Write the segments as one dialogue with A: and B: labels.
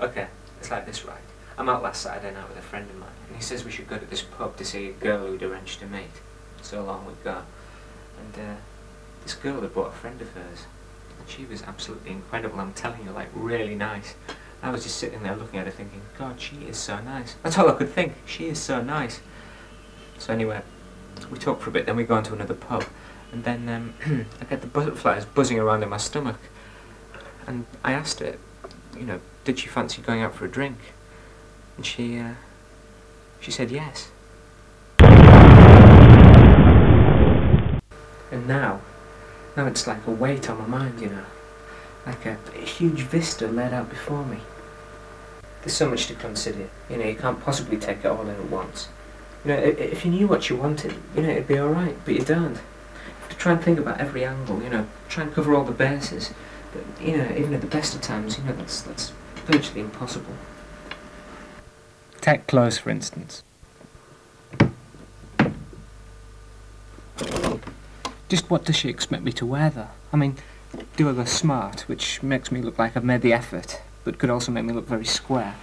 A: Okay, it's like this, right? I'm out last Saturday night with a friend of mine, and he says we should go to this pub to see a girl who'd arranged to meet. So long we'd go. And this girl had brought a friend of hers. She was absolutely incredible, I'm telling you, like really nice. I was just sitting there looking at her thinking, God, she is so nice. That's all I could think, she is so nice. So anyway, we talked for a bit, then we go on to another pub, and then I get the butterflies buzzing around in my stomach. And I asked her, you know, did she fancy going out for a drink? And she said yes. And now it's like a weight on my mind, you know. Like a huge vista laid out before me. There's so much to consider, you know, you can't possibly take it all in at once. You know, if you knew what you wanted, you know, it'd be alright, but you don't. You have to try and think about every angle, you know, try and cover all the bases. But, you know, even at the best of times, you know, that's virtually impossible. Take clothes, for instance. Just what does she expect me to wear, though? I mean, do I go smart, which makes me look like I've made the effort, but could also make me look very square?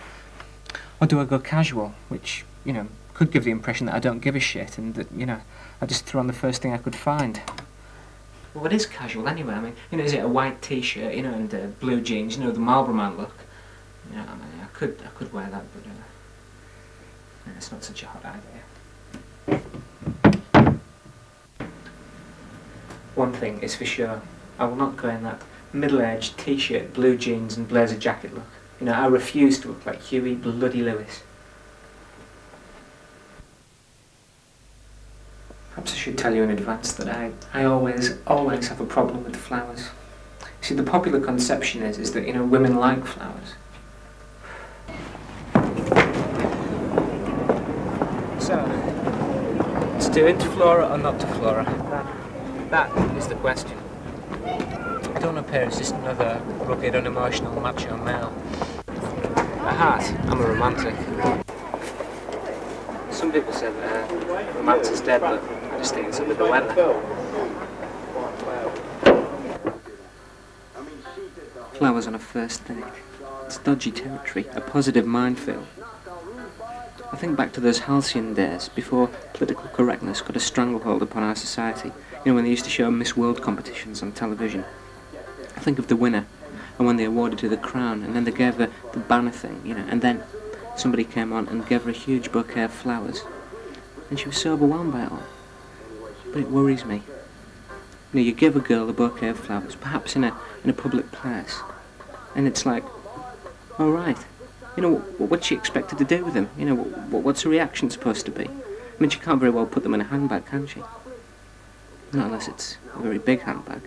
A: Or do I go casual, which, you know, could give the impression that I don't give a shit and that, you know, I just throw on the first thing I could find? Well, what is casual anyway? I mean, you know, is it a white t-shirt, you know, and blue jeans, you know, the Marlboro Man look? You know, I mean, I could wear that, but it's not such a hot idea. One thing is for sure, I will not go in that middle-aged t-shirt, blue jeans and blazer jacket look. You know, I refuse to look like Huey Bloody Lewis. Perhaps I should tell you in advance that I always have a problem with flowers. You see, the popular conception is that, you know, women like flowers. So, it's to into flora or not to flora? That is the question. I don't appear as just another rugged, unemotional, macho male. At heart, I'm a romantic. Some people say that romance is dead, but I just think it's under the weather. Flowers on a first date. It's dodgy territory, a positive minefield. I think back to those halcyon days before political correctness got a stranglehold upon our society. You know, when they used to show Miss World competitions on television. I think of the winner, and when they awarded her the crown, and then they gave her the banner thing, you know, and then somebody came on and gave her a huge bouquet of flowers. And she was so overwhelmed by it all. But it worries me. You know, you give a girl a bouquet of flowers, perhaps in a public place, and it's like, all right, you know, what's she expected to do with them? You know, what's her reaction supposed to be? I mean, she can't very well put them in a handbag, can she? Not unless it's a very big handbag.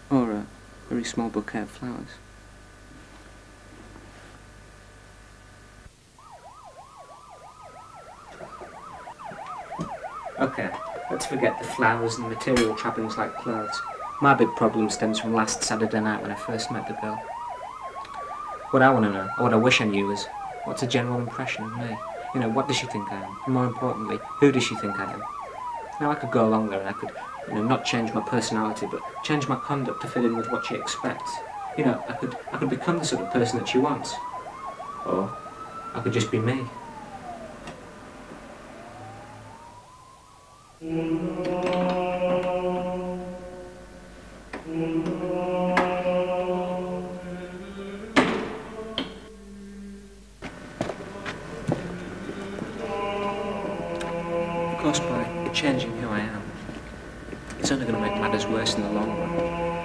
A: Or a very small bouquet of flowers. Okay, let's forget the flowers and material trappings like clothes. My big problem stems from last Saturday night when I first met the girl. What I want to know, or what I wish I knew, is what's a general impression of me? You know, what does she think I am? And more importantly, who does she think I am? Now, I could go along there and I could, you know, not change my personality, but change my conduct to fit in with what she expects. You know, I could become the sort of person that she wants. Or I could just be me. Of course, by changing who I am, it's only going to make matters worse in the long run.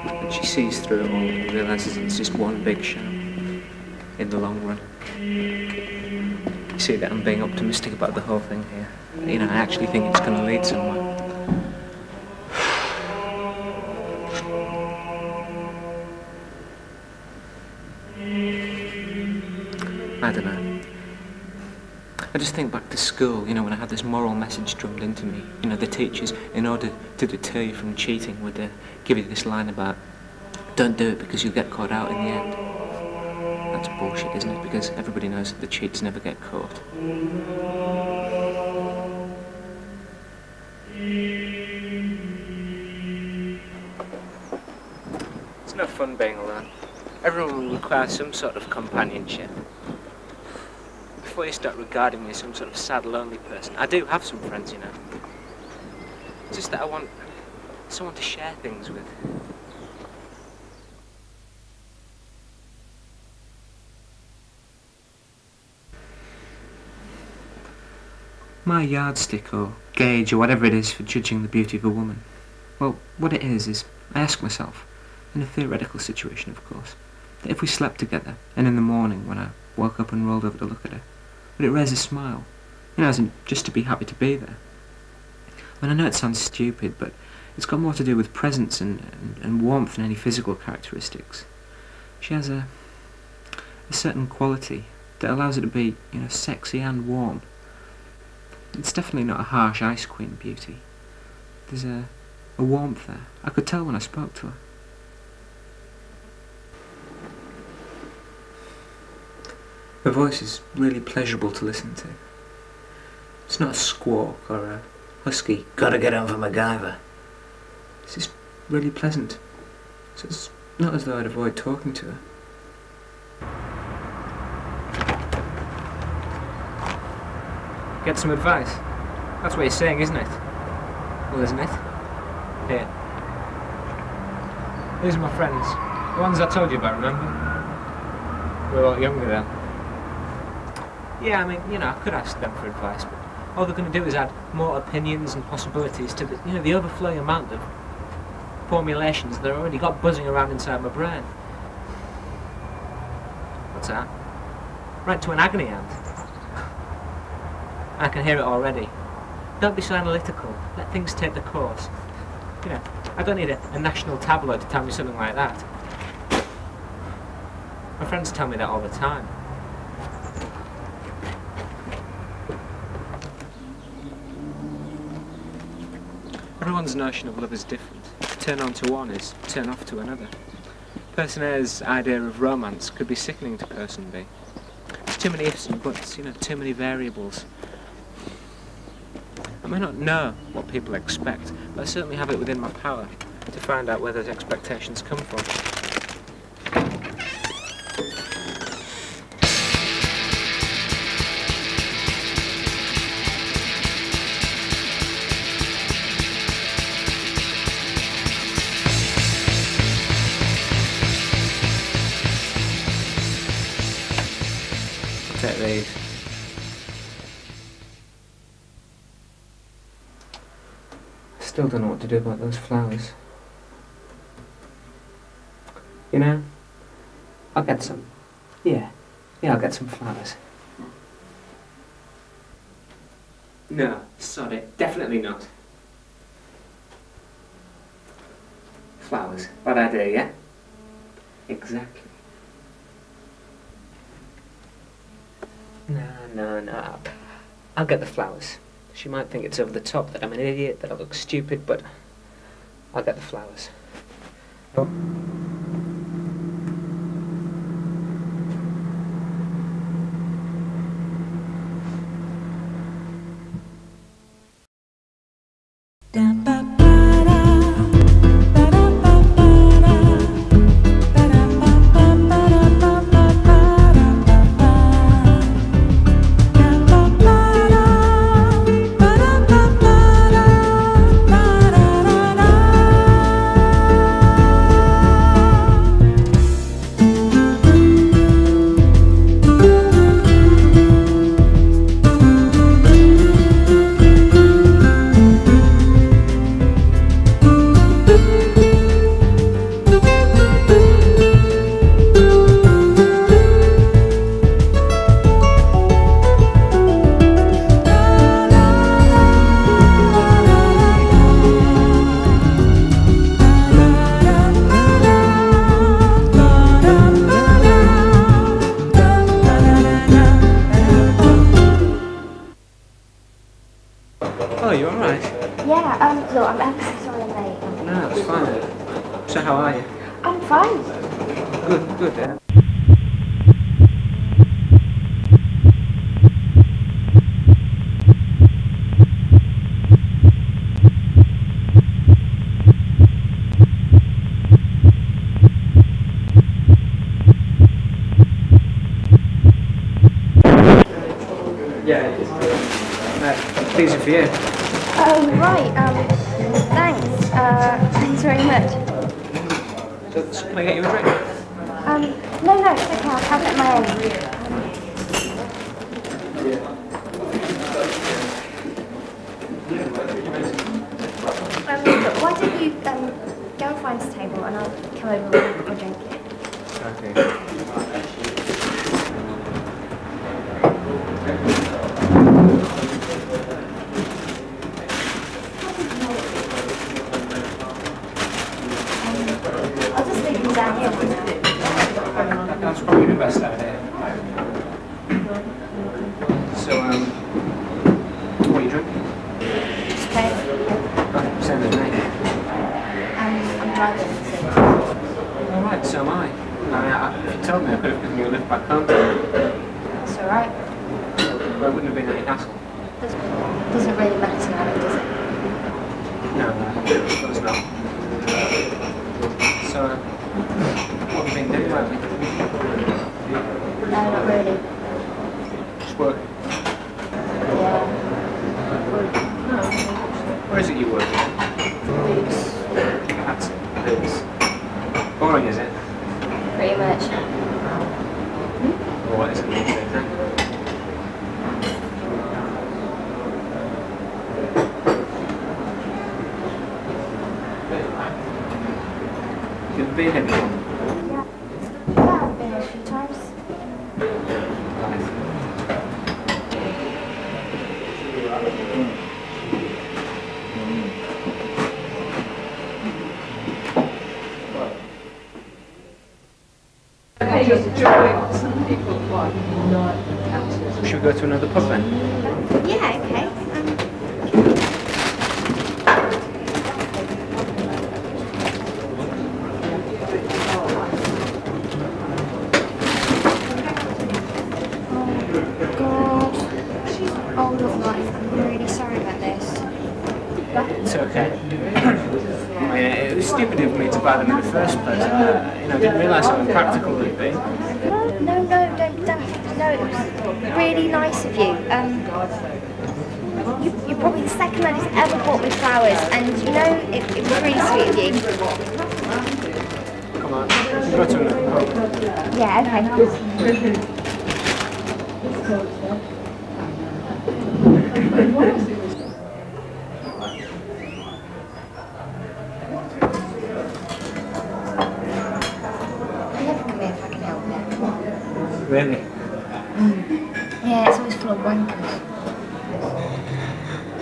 A: And she sees through it all and realises it's just one big show in the long run. You see that I'm being optimistic about the whole thing here. You know, I actually think it's going to lead somewhere. I don't know. I just think back to school, you know, when I had this moral message drummed into me. You know, the teachers, in order to deter you from cheating, would give you this line about, don't do it because you'll get caught out in the end. That's bullshit, isn't it? Because everybody knows that the cheats never get caught. It's no fun being alone. Everyone will require some sort of companionship. Before you start regarding me as some sort of sad, lonely person, I do have some friends, you know. It's just that I want someone to share things with. My yardstick or gauge or whatever it is for judging the beauty of a woman, well, what it is I ask myself, in a theoretical situation of course, that if we slept together and in the morning when I woke up and rolled over to look at her, would it raise a smile? You know, as in just to be happy to be there. And I know it sounds stupid, but it's got more to do with presence and warmth than any physical characteristics. She has a certain quality that allows her to be, you know, sexy and warm. It's definitely not a harsh ice queen beauty. There's a warmth there. I could tell when I spoke to her. Her voice is really pleasurable to listen to. It's not a squawk or a husky, gotta get on for MacGyver. It's just really pleasant. So it's not as though I'd avoid talking to her. Get some advice. That's what you're saying, isn't it? Well, isn't it? Here. These are my friends. The ones I told you about, remember? We were a lot younger then. Yeah, I mean, you know, I could ask them for advice, but all they're going to do is add more opinions and possibilities to the, you know, the overflowing amount of formulations that I've already got buzzing around inside my brain. What's that? Right to an agony aunt. I can hear it already. Don't be so analytical. Let things take the course. You know, I don't need a national tabloid to tell me something like that. My friends tell me that all the time. Everyone's notion of love is different. Turn on to one is turn off to another. Person A's idea of romance could be sickening to person B. There's too many ifs and buts, you know, too many variables. I may not know what people expect, but I certainly have it within my power to find out where those expectations come from. I'll take these. Still don't know what to do about those flowers. You know, I'll get some. Yeah, I'll get some flowers. No, sorry, definitely not. Flowers, bad idea, yeah? Exactly. No. I'll get the flowers. She might think it's over the top, that I'm an idiot, that I look stupid, but I'll get the flowers. Oh. Oh, you alright?
B: Yeah, look, I'm ever so sorry I'm late.
A: No, it's fine. So how are you?
B: I'm fine.
A: Good, yeah. These are for you.
B: Oh, right, thanks. Thanks very much.
A: So can I get you a drink?
B: No, it's okay, I'll have it at my own. Look, why don't you, go and find us a table and I'll come over and have a drink.
A: Okay.
B: I'll just leave them down here for now.
A: That's probably the best idea. So, what are you drinking?
B: Just plain.
A: Right, same as me.
B: I'm driving, so.
A: Alright, so am I. If you told me, I could have given you a lift back home.
B: That's alright.
A: Well, it wouldn't have been any hassle.
B: Doesn't really matter now, does it?
A: No, of course not. So, what have you been doing lately?
B: No, not really.
A: Just working.
B: Yeah.
A: Where is it you work at?
B: Boots.
A: That's boots. Boring, is it?
B: Pretty much.
A: Or what is it these days, huh? You've been here before?
B: Yeah. Yeah, I've been here a few times.
A: Should we go to another pub then?
B: Yeah, okay. God. Oh, look, Martin, I'm really sorry about this.
A: It's okay. I mean, it was stupid of me to buy them in the first place. I didn't realise how impractical they'd be.
B: No, don't daft. No, it was really nice of you. You're probably the second man who's ever bought me flowers, and you know, it was really sweet of you.
A: Come on, we'll go to another pub.
B: Yeah, okay. Never come here if I can help it.
A: Really?
B: Yeah, it's always full of wankers.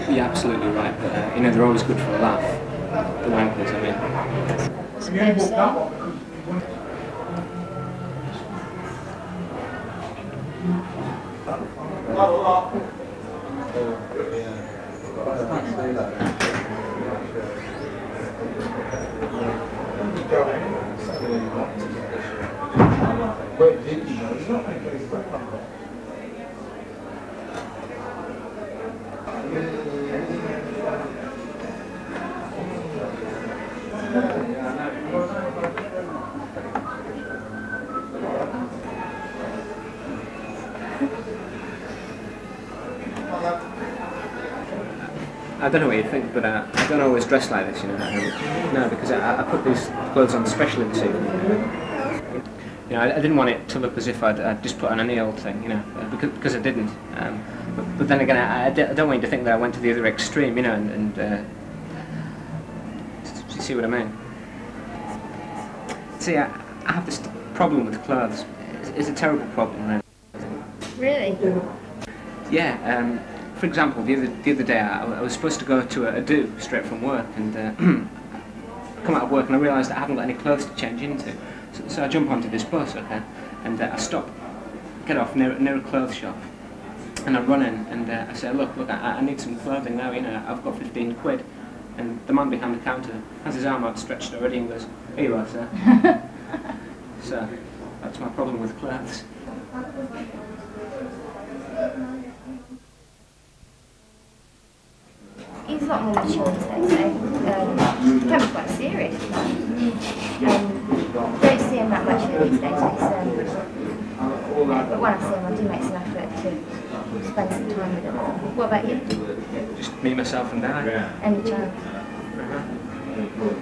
A: You're absolutely right, but they're always good for a laugh. The wankers, I mean.
B: Suppose so.
A: I don't know what you think, but I don't always dress like this, No, because I put these clothes on specially to... I didn't want it to look as if I'd just put on any old thing, because I didn't. But then again, I don't want you to think that I went to the other extreme, and you see what I mean? See, I have this problem with clothes. It's a terrible problem,
B: Really?
A: Yeah, for example, the other day I was supposed to go to a do straight from work, and come out of work and I realised that I haven't got any clothes to change into. So I jump onto this bus, okay, and I stop, get off near a clothes shop, and I run in and I say, look, I need some clothing now, I've got 15 quid. And the man behind the counter has his arm outstretched already and goes, here you are, sir. So, that's my problem with clothes.
B: He's a lot more mature these days, so he can be quite serious. Don't see him that much these days, but when I see him I do make some effort to spend some time with them. What about you?
A: Just me, myself and I.
B: Any chance?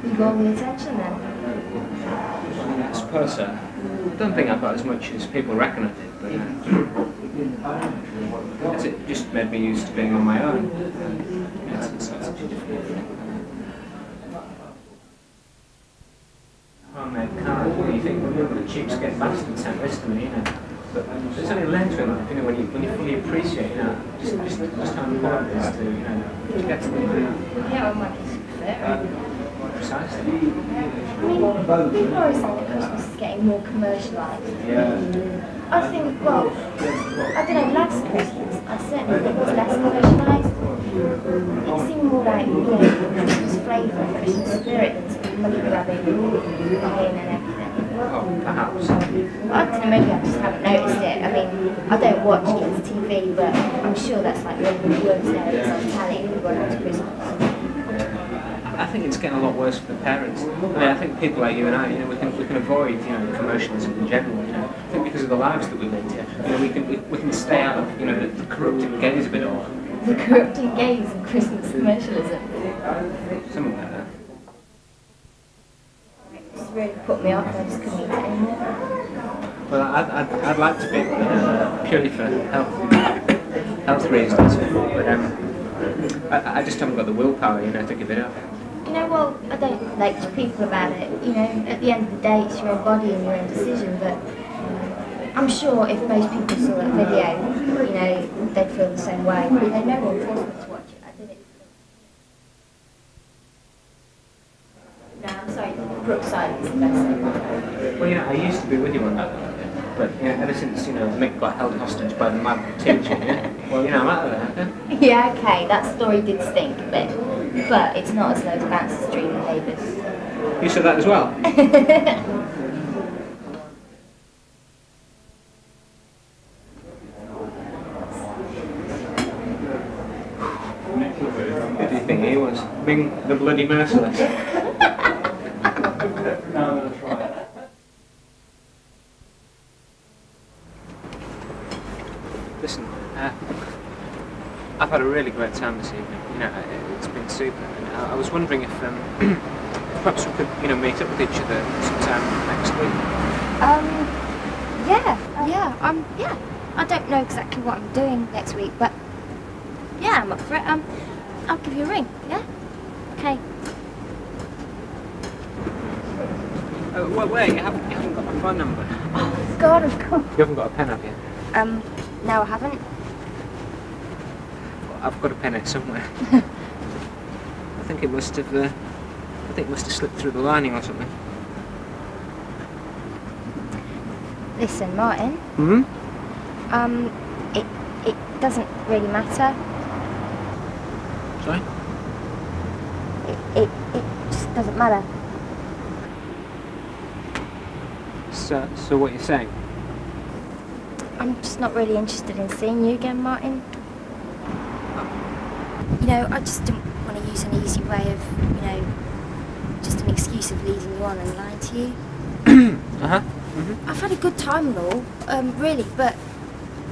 B: You got all the attention then?
A: I suppose so. I don't think I've got as much as people reckon I did, but it just made me used to being on my own. It's not such a difficult thing. Homemade card, you think, well, the cheapskate bastard sent this to me, you know. But there's only later in life, you know, when you fully appreciate, you know, just how important it is to, you know, to get to the point.
B: Yeah, well, my kids prefer it.
A: Precisely.
B: I mean, people are always saying that Christmas is getting more commercialised.
A: Yeah.
B: I think, well, I don't know, last Christmas, I certainly think it was less commercialised. It seemed more like, you know, Christmas flavour and Christmas spirit than sort of money grabbing, buying and everything.
A: Oh, perhaps.
B: I don't know, maybe I just haven't noticed it. I mean, I don't watch kids' TV, but I'm sure that's like one of the worst areas on telly run up to Christmas.
A: I think it's getting a lot worse for the parents. I mean, I think people like you and I, you know, we can avoid, you know, commercialism in general. You know, I think because of the lives that we lead here, you know, we can stay out of, you know, the corrupting gaze of it all.
B: The corrupting gaze of Christmas commercialism.
A: Something like that.
B: It's really put me off. I just couldn't eat it anymore.
A: Well, I'd like to be, purely for health reasons, but I just haven't got the willpower, you know, to give it up.
B: You know, well, I don't lecture people about it. You know, at the end of the day, it's your own body and your own decision. But I'm sure if most people saw that video, you know, they'd feel the same way. You know, no one forced me to watch it. I did it. No, I'm sorry. Brookside is the best thing.
A: Well, you know, I used to be with you on that, but you know, ever since, you know, Mick got held hostage by the mad teacher, yeah, well, you know, I'm out of there.
B: Yeah, okay, that story did stink a bit, but it's not as low as Bouncer Street and Neighbours.
A: You said that as well? Who do you think he was? Being the bloody merciless? Listen, I've had a really great time this evening. You know, it's been super. And I was wondering if perhaps we could, you know, meet up with each other sometime next week.
B: Yeah. I don't know exactly what I'm doing next week, but yeah, I'm up for it. I'll give you a ring. Yeah. Okay.
A: Well, wait, you haven't got my phone number.
B: Oh God, of course.
A: You haven't got a pen, have you?
B: No, I haven't.
A: Well, I've got a pen here somewhere. I think it must have slipped through the lining or something.
B: Listen, Martin.
A: Hmm?
B: It doesn't really matter.
A: Sorry?
B: It just doesn't matter.
A: So what you're saying?
B: I'm just not really interested in seeing you again, Martin. You know, I just didn't want to use an easy way of, you know, just an excuse of leading you on and lying to you.
A: Uh-huh. Mm-hmm.
B: I've had a good time and all, really, but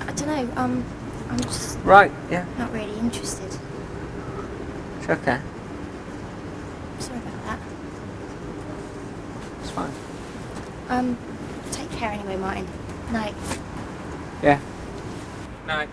B: I don't know, I'm just
A: Right, yeah.
B: not really interested.
A: It's okay.
B: Sorry about that.
A: It's fine.
B: Take care anyway, Martin. Night.
A: Yeah. Night.